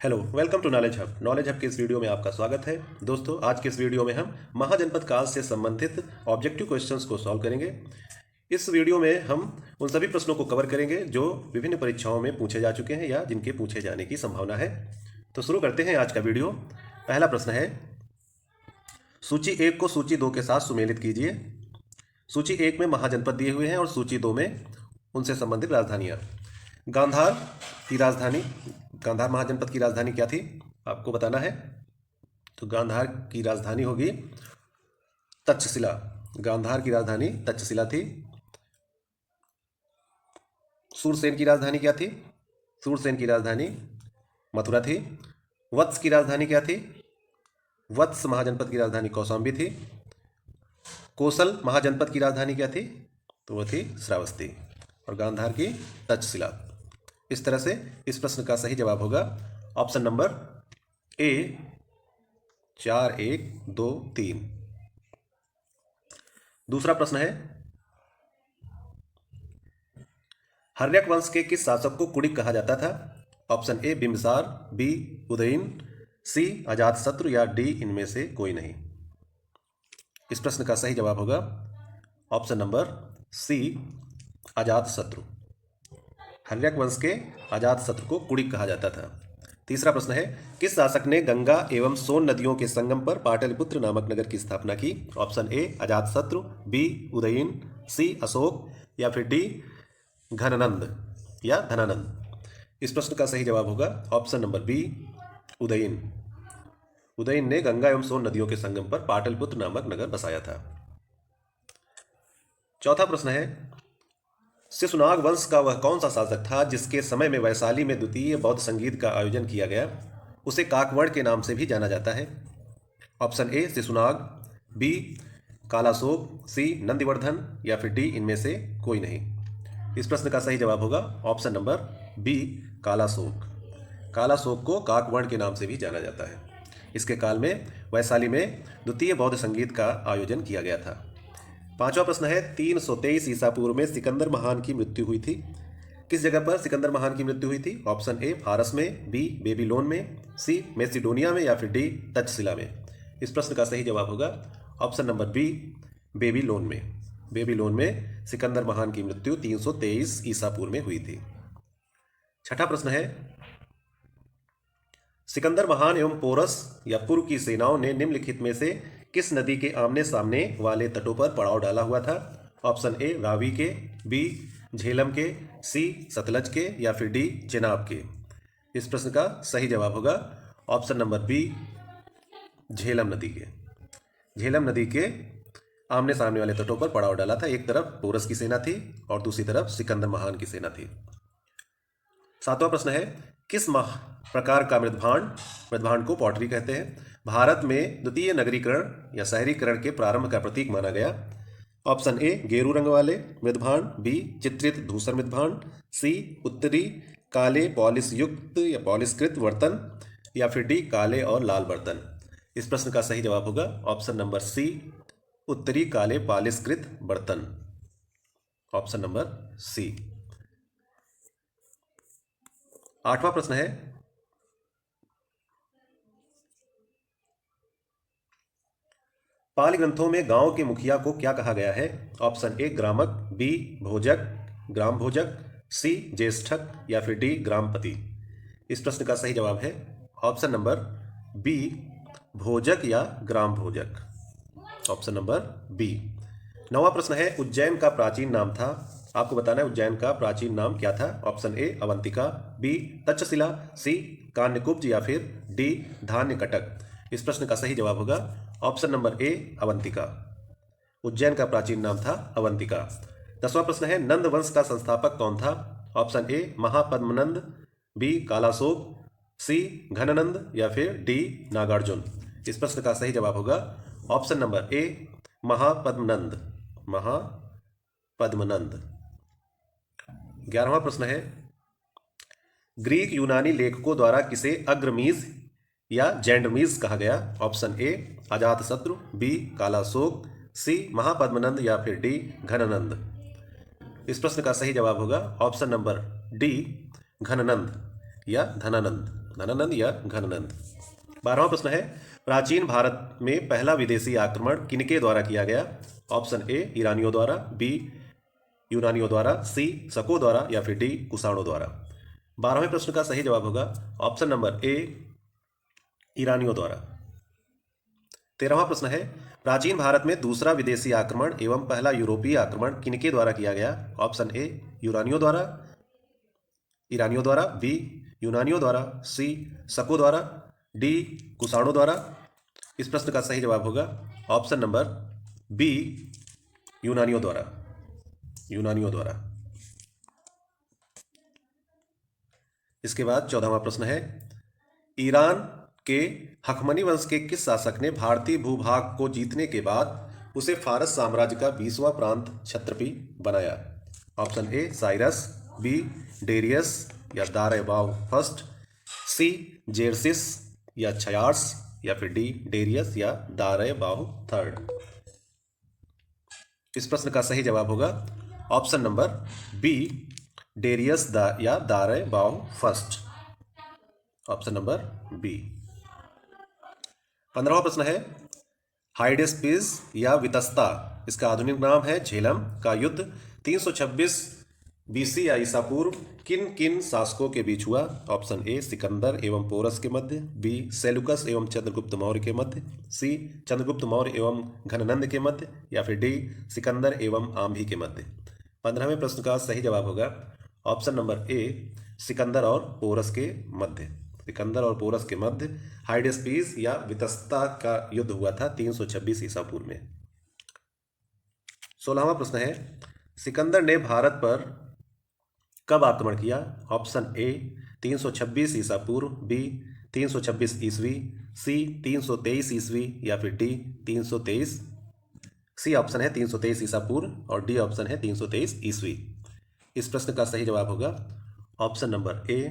Hello, welcome to knowledge hub. Knowledge hub के इस video में आपका स्वागत है। दोस्तों, आज के इस वीडियो में हम महाजनपद काल से संबंधित ऑब्जेक्टिव क्वेश्चंस को सॉल्व करेंगे। इस वीडियो में हम उन सभी प्रश्नों को कवर करेंगे जो विभिन्न परीक्षाओं में पूछे जा चुके हैं या जिनके पूछे जाने की संभावना है। तो शुरू करते हैं आज का वीडियो। पहला प्रश्न है, सूची 1 को सूची 2 के साथ सुमेलित कीजिए। सूची 1 में महाजनपद दिए हुए हैं और सूची 2 में उनसे संबंधित राजधानियाँ। गांधार की राजधानी, गांधार महाजनपद की राजधानी क्या थी आपको बताना है। तो गांधार की राजधानी होगी तक्षशिला। गांधार की राजधानी तक्षशिला थी। सूरसेन की राजधानी क्या थी? सूरसेन की राजधानी मथुरा थी। वत्स की राजधानी क्या थी? वत्स महाजनपद की राजधानी कौशाम्बी थी। कोसल महाजनपद की राजधानी क्या थी? तो वह थी श्रावस्ती। और गांधार की तक्षशिला। इस तरह से इस प्रश्न का सही जवाब होगा ऑप्शन नंबर ए 4, 1, 2, 3। दूसरा प्रश्न है, हर्यक वंश के किस शासक को कुड़िक कहा जाता था? Option A Bimbisara, B Udayan, C Ajatashatru या डी इनमें से कोई नहीं। इस प्रश्न का सही जवाब होगा option number C Ajatashatru. Haryanka वंश के अजातशत्रु को कुड़िक कहा जाता था। तीसरा प्रश्न है, किस शासक ने गंगा एवं सोन नदियों के संगम पर पाटलिपुत्र नामक नगर की स्थापना की? Option A Ajatashatru, B Udayan, C Ashoka या फिर डी घननंद या धनानंद। इस प्रश्न का सही जवाब होगा option number B Udayan. Udayan ने गंगा एवं सोन नदियों के संगम पर पाटलिपुत्र नामक नगर बसाया था। चौथा प्रश्न है, शिशुनाग वंश का वह कौन सा शासक था जिसके समय में वैशाली में द्वितीय बौद्ध संगीत का आयोजन किया गया? उसे काकवर्ण के नाम से भी जाना जाता है। Option A Shishunaga, B Kalashoka, C Nandivardhana या फिर डी इनमें से कोई नहीं। इस प्रश्न का सही जवाब होगा option number B Kalashoka. Kalashoka को काकवर्ण के नाम से भी जाना जाता है। इसके काल में वैशाली में द्वितीय बौद्ध संगीत का आयोजन किया गया था। पांचवा प्रश्न है, 323 ईसा पूर्व में सिकंदर महान की मृत्यु हुई थी। किस जगह पर सिकंदर महान की मृत्यु हुई थी? ऑप्शन ए फारस में, बी बेबीलोन में, सी मेसिडोनिया में या फिर डी तक्षशिला में। इस प्रश्न का सही जवाब होगा ऑप्शन नंबर बी बेबीलोन में। बेबीलोन में सिकंदर महान की मृत्यु 323 ईसा पूर्व में हुई थी। छठा प्रश्न है, सिकंदर महान एवं पोरस या पूर्व की सेनाओं ने निम्नलिखित में से किस नदी के आमने सामने वाले तटों पर पड़ाव डाला हुआ था? ऑप्शन ए रावी के, बी झेलम के, सी सतलज के या फिर डी चेनाब के। इस प्रश्न का सही जवाब होगा ऑप्शन नंबर बी झेलम नदी के। झेलम नदी के आमने सामने वाले तटों पर पड़ाव डाला था। एक तरफ पोरस की सेना थी और दूसरी तरफ सिकंदर महान की सेना थी। सातवां प्रश्न है, किस प्रकार का मृदभांड को पॉटरी कहते हैं? भारत में द्वितीय नगरीकरण या शहरीकरण के प्रारंभ का प्रतीक माना गया। ऑप्शन ए गेरू रंग वाले मृदभांड, बी चित्रित धूसर मृदभांड, सी उत्तरी काले पॉलिश युक्त या पॉलिशकृत बर्तन या फिर डी काले और लाल बर्तन। इस प्रश्न का सही जवाब होगा ऑप्शन नंबर सी उत्तरी काले पॉलिशकृत बर्तन। Option number C. आठवां प्रश्न है, पाली ग्रंथों में गांव के मुखिया को क्या कहा गया है? ऑप्शन ए ग्रामक, बी भोजक, ग्राम भोजक, सी ज्येष्ठक या फिर डी ग्रामपति। इस प्रश्न का सही जवाब है ऑप्शन नंबर बी भोजक या ग्राम भोजक। Option number B. नौवां प्रश्न है, उज्जैन का प्राचीन नाम था। आपको बताना है उज्जैन का प्राचीन नाम क्या था। Option A Avantika, B Takshashila, C Kanyakubja या फिर डी धान्य कटक। इस प्रश्न का सही जवाब होगा ऑप्शन नंबर ए अवंतिका। उज्जैन का प्राचीन नाम था अवंतिका। 10वां प्रश्न है, नंद वंश का संस्थापक कौन था? Option A Mahapadmananda, B Kalashoka, C Ghanananda या फिर डी नागार्जुन। इस प्रश्न का सही जवाब होगा option number A Mahapadmananda. Mahapadmananda. 11वां प्रश्न है, ग्रीक यूनानी लेखकों द्वारा किसे अग्रमीज या जैंडमीज कहा गया? Option A Ajatashatru, B Kalashoka, C Mahapadmananda या फिर डी घननंद। इस प्रश्न का सही जवाब होगा ऑप्शन नंबर डी घननंद या धनानंद। घनानंद या घननंद। 12वां प्रश्न है, प्राचीन भारत में पहला विदेशी आक्रमण किनके द्वारा किया गया? ऑप्शन ए ईरानियों द्वारा, बी यूनानियों द्वारा, सी शकों द्वारा या फिर डी कुषाणों द्वारा। 12वें प्रश्न का सही जवाब होगा ऑप्शन नंबर ए ईरानियों द्वारा। 13वां प्रश्न है, प्राचीन भारत में दूसरा विदेशी आक्रमण एवं पहला यूरोपीय आक्रमण किनके द्वारा किया गया? ऑप्शन ए यूनानियों द्वारा, ईरानियों द्वारा, बी यूनानियों द्वारा, सी शकों द्वारा, डी कुषाणों द्वारा। इस प्रश्न का सही जवाब होगा ऑप्शन नंबर बी यूनानियों द्वारा, यूनानियों द्वारा। इसके बाद 14वां प्रश्न है, ईरान के हखमनी वंश के किस शासक ने भारतीय भूभाग को जीतने के बाद उसे फारस साम्राज्य का 20वां प्रांत क्षत्रपी बनाया? Option A Cyrus, B Darius या दारेबाव फर्स्ट, सी जेरसिस या छयार्स या फिर डी डेरियस या दारेबाव थर्ड। इस प्रश्न का सही जवाब होगा ऑप्शन नंबर बी डेरियस या दारेबाव फर्स्ट, ऑप्शन नंबर बी। 15वां प्रश्न है, हाइडेस्पिस या वितस्ता, इसका आधुनिक नाम है झेलम, का युद्ध 326 बीसी या ईसा पूर्व किन किन शासकों के बीच हुआ? ऑप्शन ए सिकंदर एवं पोरस के मध्य, बी सेलुकस एवं चंद्रगुप्त मौर्य के मध्य, सी चंद्रगुप्त मौर्य एवं घननंद के मध्य या फिर डी सिकंदर एवं आम्भी के मध्य। 15वें प्रश्न का सही जवाब होगा ऑप्शन नंबर ए सिकंदर और पोरस के मध्य, सिकंदर और पोरस के मध्य हाइडेस्पिस या वितस्ता का युद्ध हुआ था 326 ईसा पूर्व में। 16वां प्रश्न है, सिकंदर ने भारत पर कब आक्रमण किया? ऑप्शन ए 326 ईसा पूर्व, बी 326 ईस्वी, सी 323 ईस्वी या फिर डी 323। सी ऑप्शन है 323 ईसा पूर्व और डी ऑप्शन है 323 ईस्वी। इस प्रश्न का सही जवाब होगा ऑप्शन नंबर ए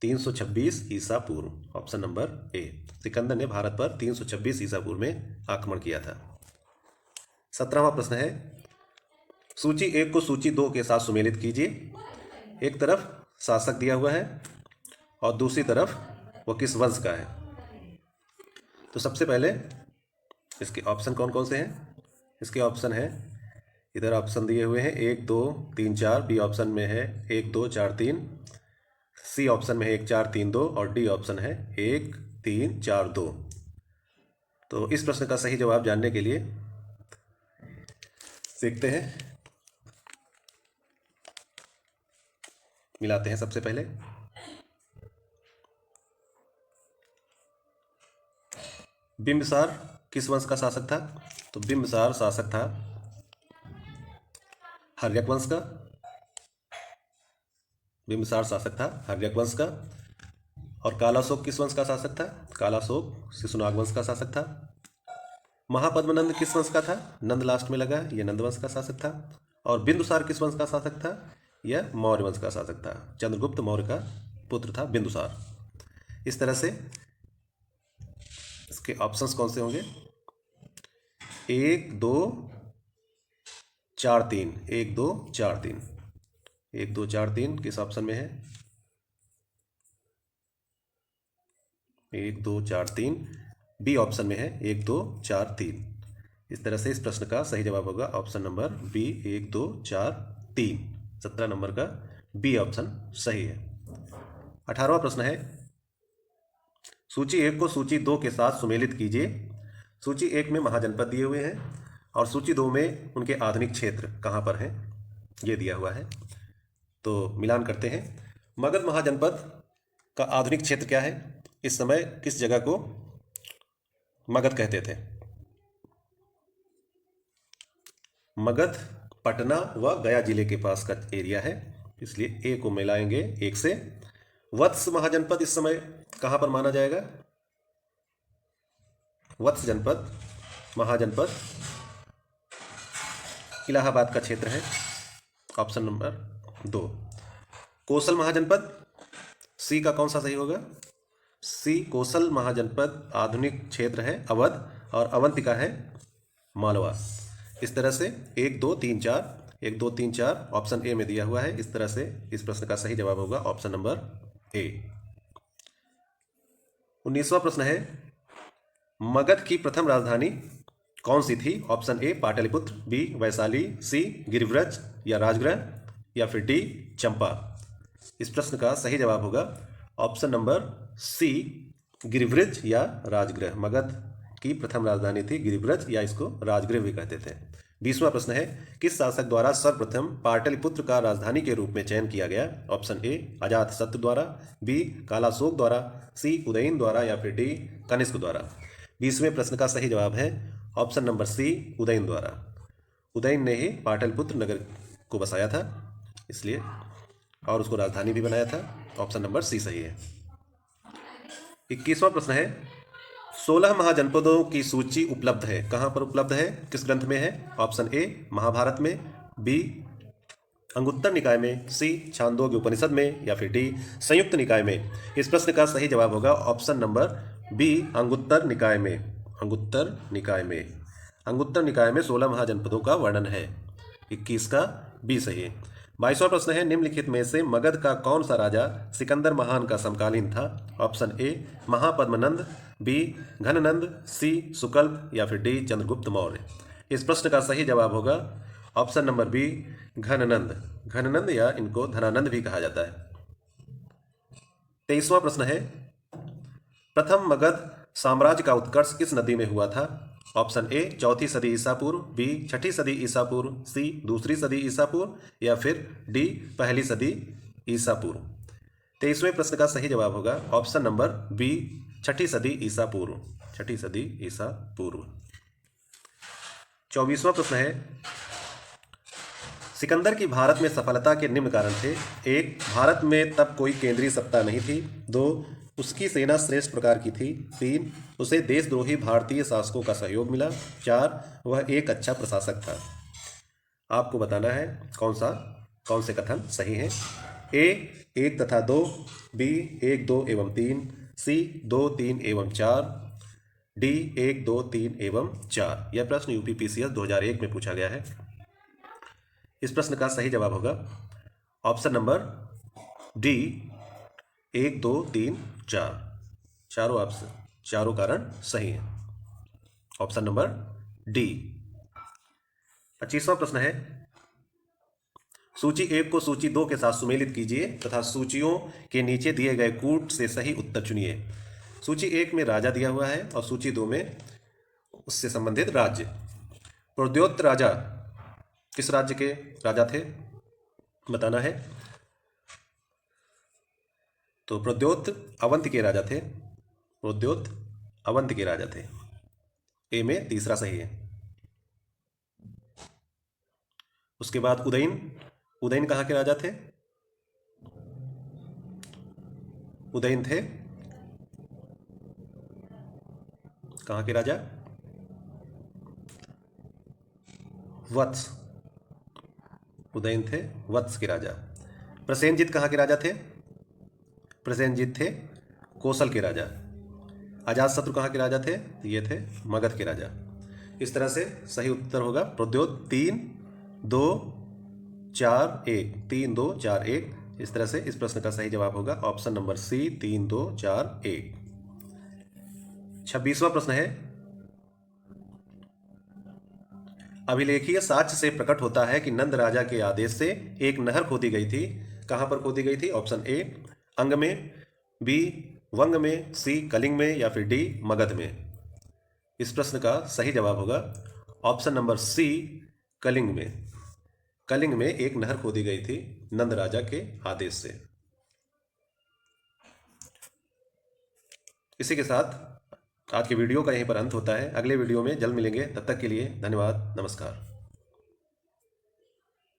326 ईसा पूर्व, ऑप्शन नंबर ए। सिकंदर ने भारत पर 326 ईसा पूर्व में आक्रमण किया था। 17वां प्रश्न है, सूची 1 को सूची 2 के साथ सुमेलित कीजिए। एक तरफ शासक दिया हुआ है और दूसरी तरफ वो किस वंश का है। तो सबसे पहले इसके ऑप्शन कौन कौन से हैं? इसके ऑप्शन है, इधर ऑप्शन दिए हुए हैं 1 2 3 4, बी ऑप्शन में है 1 2 4 3, सी ऑप्शन में है 1 4 3 2 और डी ऑप्शन है 1 3 4 2। तो इस प्रश्न का सही जवाब जानने के लिए देखते हैं, मिलाते हैं। सबसे पहले बिंबिसार किस वंश का शासक था? तो बिंबिसार शासक था हर्यक वंश का, बिंबिसार शासक था हर्यक वंश का। और कालाशोक किस वंश का शासक था? कालाशोक शिशुनाग वंश का शासक था। महापद्मनंद किस वंश का था? नंद लास्ट में लगा, यह नंद वंश का शासक था। और बिंदुसार किस वंश का शासक था? यह मौर्य वंश का शासक था, चंद्रगुप्त मौर्य का पुत्र था बिंदुसार। इस तरह से इसके ऑप्शंस कौन से होंगे? 1 2 4 3, 1 2 4 3, 1 2 4 3 किस ऑप्शन में है? 1 2 4 3 बी ऑप्शन में है 1 2 4 3। इस तरह से इस प्रश्न का सही जवाब होगा ऑप्शन नंबर बी 1 2 4 3। 17 नंबर का बी ऑप्शन सही है। 18वां प्रश्न है, सूची 1 को सूची 2 के साथ सुमेलित कीजिए। सूची 1 में महाजनपद दिए हुए हैं और सूची 2 में उनके आधुनिक क्षेत्र कहाँ पर हैं ये दिया हुआ है। तो मिलान करते हैं। मगध महाजनपद का आधुनिक क्षेत्र क्या है? इस समय किस जगह को मगध कहते थे? मगध पटना व गया जिले के पास का एरिया है, इसलिए ए को मिलाएंगे 1 से। वत्स महाजनपद इस समय कहां पर माना जाएगा? वत्स जनपद महाजनपद इलाहाबाद का क्षेत्र है, ऑप्शन नंबर 2। कोसल महाजनपद सी का कौन सा सही होगा? सी कोसल महाजनपद आधुनिक क्षेत्र है अवध और अवंतिका है मालवा। इस तरह से 1 2 3 4, 1 2 3 4 ऑप्शन ए में दिया हुआ है। इस तरह से इस प्रश्न का सही जवाब होगा ऑप्शन नंबर ए। 19वां प्रश्न है, मगध की प्रथम राजधानी कौन सी थी? Option A Pataliputra, B Vaishali, C Girivraja या राजगृह या फिर डी चंपा। इस प्रश्न का सही जवाब होगा ऑप्शन नंबर सी गिरिव्रज या राजगृह। मगध की प्रथम राजधानी थी गिरिव्रज या इसको राजगृह भी कहते थे। 20वां प्रश्न है, किस शासक द्वारा सर्वप्रथम पाटलिपुत्र का राजधानी के रूप में चयन किया गया? ऑप्शन ए अजातशत्रु द्वारा, बी कालाशोक द्वारा, सी उदयन द्वारा या फिर डी कनिष्क द्वारा। 20वें प्रश्न का सही जवाब है ऑप्शन नंबर सी उदयन द्वारा। उदयन ने ही पाटलिपुत्र नगर को बसाया था इसलिए, और उसको राजधानी भी बनाया था। ऑप्शन नंबर सी सही है। 21वां प्रश्न है, 16 महाजनपदों की सूची उपलब्ध है, कहाँ पर उपलब्ध है, किस ग्रंथ में है? ऑप्शन ए महाभारत में, बी अंगुत्तर निकाय में, सी छांदोग्य उपनिषद में या फिर डी संयुक्त निकाय में। इस प्रश्न का सही जवाब होगा ऑप्शन नंबर बी अंगुत्तर निकाय में। अंगुत्तर निकाय में 16 महाजनपदों का वर्णन है। 21 का बी सही है। 22वां प्रश्न है, निम्नलिखित में से मगध का कौन सा राजा सिकंदर महान का समकालीन था? ऑप्शन ए महापद्मनंद, बी घननंद, सी सुकल्प या फिर डी चंद्रगुप्त मौर्य। इस प्रश्न का सही जवाब होगा ऑप्शन नंबर बी घननंद। घननंद या इनको धनानंद भी कहा जाता है। 23वां प्रश्न है, प्रथम मगध साम्राज्य का उत्कर्ष किस नदी में हुआ था? ऑप्शन ए चौथी सदी ईसा पूर्व, बी छठी सदी ईसा पूर्व, सी दूसरी सदी ईसा पूर्व या फिर डी पहली सदी ईसा पूर्व। 23वें प्रश्न का सही जवाब होगा ऑप्शन नंबर बी छठी सदी ईसा पूर्व। छठी सदी ईसा पूर्व। 24वां प्रश्न है, सिकंदर की भारत में सफलता के निम्न कारण थे। 1 भारत में तब कोई केंद्रीय सत्ता नहीं थी। 2 उसकी सेना श्रेष्ठ प्रकार की थी। 3 उसे देशद्रोही भारतीय शासकों का सहयोग मिला। 4 वह एक अच्छा प्रशासक था। आपको बताना है कौन से कथन सही हैं। ए 1 तथा 2, बी 1, 2 एवं 3, सी 2, 3 एवं 4, डी 1, 2, 3 एवं 4। यह प्रश्न यूपीपीसीएस 2001 में पूछा गया है। इस प्रश्न का सही जवाब होगा ऑप्शन नंबर डी 1, 2, 3, 4। चारों कारण सही है। Option number D. 25वां प्रश्न है, सूची 1 को सूची 2 के साथ सुमेलित कीजिए तथा सूचियों के नीचे दिए गए कूट से सही उत्तर चुनिए। सूची 1 में राजा दिया हुआ है और सूची 2 में उससे संबंधित राज्य। प्रद्योत राजा किस राज्य के राजा थे बताना है। तो प्रद्योत अवंत के राजा थे। प्रद्योत अवंत के राजा थे। ए में तीसरा सही है। उसके बाद उदयन कहाँ के राजा थे? उदयन थे कहाँ के राजा? वत्स। उदयन थे वत्स के राजा। प्रसेनजित कहाँ के राजा थे? प्रसेनजित थे कौशल के राजा। अजातशत्रु कहाँ के राजा थे? ये थे मगध के राजा। इस तरह से सही उत्तर होगा प्रद्योत 3, 2, 4, 1। 3, 2, 4, 1। इस तरह से इस प्रश्न का सही जवाब होगा ऑप्शन नंबर सी 3, 2, 4, 1। 26वां प्रश्न है, अभिलेखीय साक्ष्य से प्रकट होता है कि नंद राजा के आदेश से एक नहर खोदी गई थी। कहां पर खोदी गई थी? ऑप्शन ए अंग में, बी वंग में, सी कलिंग में या फिर डी मगध में। इस प्रश्न का सही जवाब होगा ऑप्शन नंबर सी कलिंग में। कलिंग में एक नहर खोदी गई थी नंद राजा के आदेश से। इसी के साथ आज के वीडियो का यहीं पर अंत होता है। अगले वीडियो में जल्द मिलेंगे। तब तक के लिए धन्यवाद। नमस्कार।